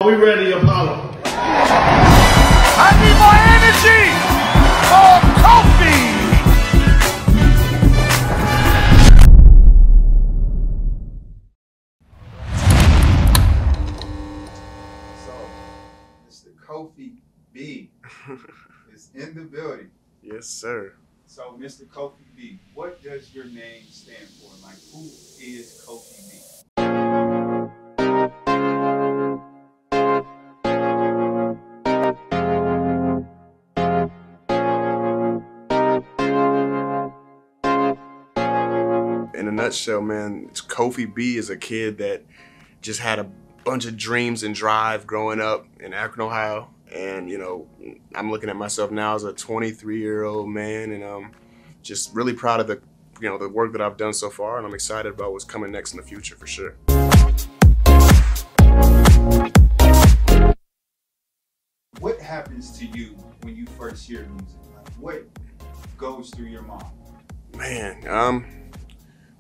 Are we ready, Apollo? I need more energy for Kofi! So, Mr. Kofi B is in the building. Yes, sir. So, Mr. Kofi B, what does your name stand for? Like, who is Kofi B? In a nutshell, man, Kofi B is a kid that just had a bunch of dreams and drive growing up in Akron, Ohio. And, you know, I'm looking at myself now as a 23-year-old man, and I'm just really proud of the work that I've done so far, and I'm excited about what's coming next in the future for sure. What happens to you when you first hear music? Like, what goes through your mind? Man,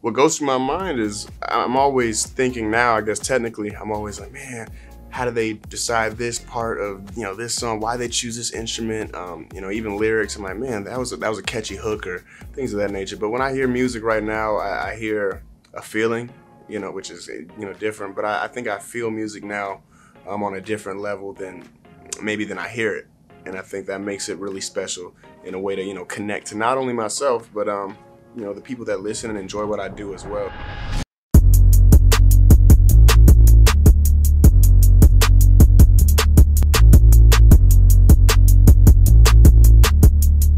what goes through my mind is I'm always thinking now, I guess technically, I'm always like, man, how do they decide this part of, you know, this song, why they choose this instrument, you know, even lyrics. I'm like, man, that was a catchy hook or things of that nature. But when I hear music right now, I hear a feeling, you know, which is, you know, different. But I think I feel music now on a different level than I hear it. And I think that makes it really special in a way to, you know, connect to not only myself, but, you know, the people that listen and enjoy what I do as well.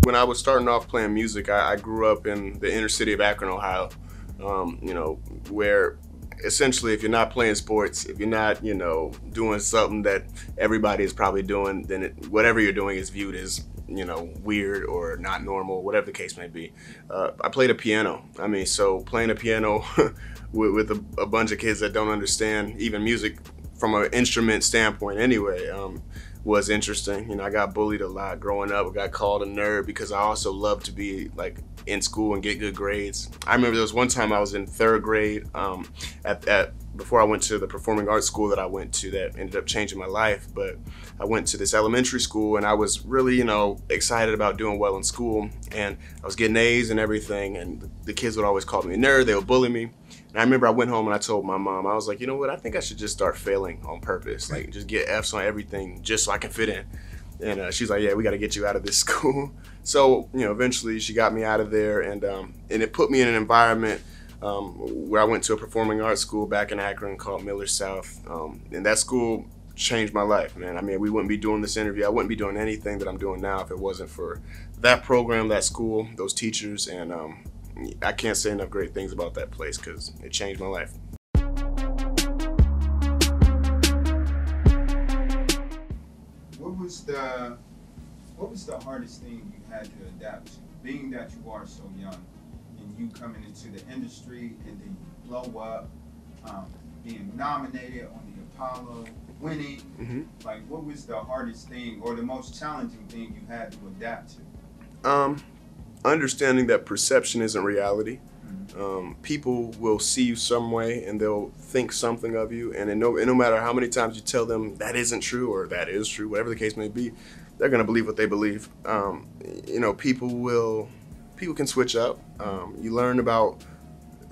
When I was starting off playing music, I grew up in the inner city of Akron, Ohio, you know, where essentially if you're not playing sports, if you're not, you know, doing something that everybody is probably doing, then whatever you're doing is viewed as, you know, weird or not normal, whatever the case may be. I played a piano. I mean, so playing a piano with a bunch of kids that don't understand even music from an instrument standpoint anyway, was interesting. You know, I got bullied a lot growing up. I got called a nerd because I also loved to be like in school and get good grades. I remember there was one time I was in 3rd grade before I went to the performing arts school that I went to that ended up changing my life. But I went to this elementary school and I was really, you know, excited about doing well in school, and I was getting A's and everything, and the kids would always call me a nerd. They would bully me. And I remember I went home and I told my mom, I was like, you know what, I think I should just start failing on purpose, like just get F's on everything just so I can fit in. And she's like, yeah, we got to get you out of this school. So, you know, eventually she got me out of there, and it put me in an environment where I went to a performing arts school back in Akron called Miller South. And that school changed my life, man. I mean, we wouldn't be doing this interview. I wouldn't be doing anything that I'm doing now if it wasn't for that program, that school, those teachers, and I can't say enough great things about that place because it changed my life. What was the hardest thing you had to adapt to, being that you are so young and you coming into the industry and then you blow up, being nominated on the Apollo, winning? Mm-hmm. Like, what was the hardest thing or the most challenging thing you had to adapt to? Understanding that perception isn't reality. People will see you some way and they'll think something of you, and no matter how many times you tell them that isn't true or that is true, whatever the case may be, they're gonna believe what they believe. You know, people can switch up. You learn about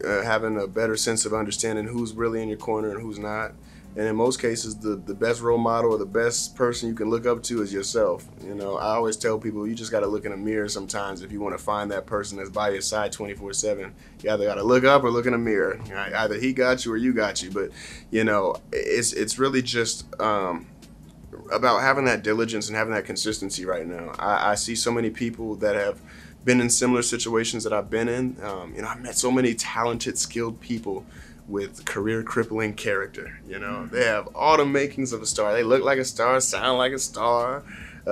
having a better sense of understanding who's really in your corner and who's not. And in most cases, the best role model or the best person you can look up to is yourself. You know, I always tell people you just got to look in a mirror sometimes if you want to find that person that's by your side 24/7. You either got to look up or look in a mirror. Either he got you or you got you. But, you know, it's really just about having that diligence and having that consistency right now. I see so many people that have been in similar situations that I've been in. You know, I've met so many talented, skilled people with career-crippling character. You know, they have all the makings of a star. They look like a star, sound like a star,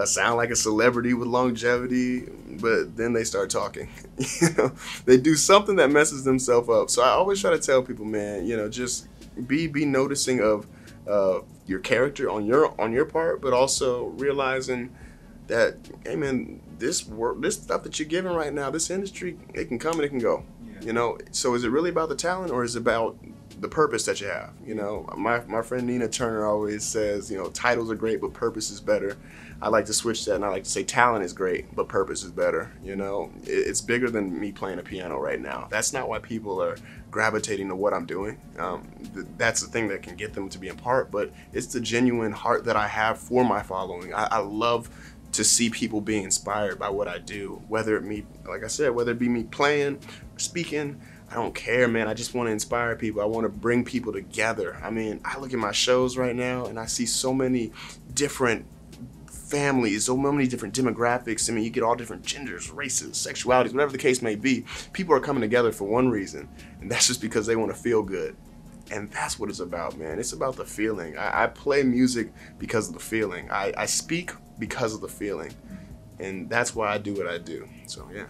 sound like a celebrity with longevity, but then they start talking. You know, they do something that messes themselves up. So I always try to tell people, man, you know, just be noticing of your character on your part, but also realizing that, hey man, this stuff that you're giving right now, this industry, it can come and it can go. Yeah. You know, so is it really about the talent, or is it about the purpose that you have? You know, my friend Nina Turner always says, you know, titles are great, but purpose is better. I like to switch that, and I like to say talent is great, but purpose is better. You know, it's bigger than me playing a piano right now. That's not why people are gravitating to what I'm doing. That's the thing that can get them to be in part, but it's the genuine heart that I have for my following. I love to see people being inspired by what I do, whether it be, like I said, whether it be me playing, speaking. I don't care, man. I just want to inspire people. I want to bring people together. I mean, I look at my shows right now and I see so many different families, so many different demographics. I mean, you get all different genders, races, sexualities, whatever the case may be. People are coming together for one reason, and that's just because they want to feel good. And that's what it's about, man. It's about the feeling. I play music because of the feeling. I speak because of the feeling. And that's why I do what I do. So, yeah.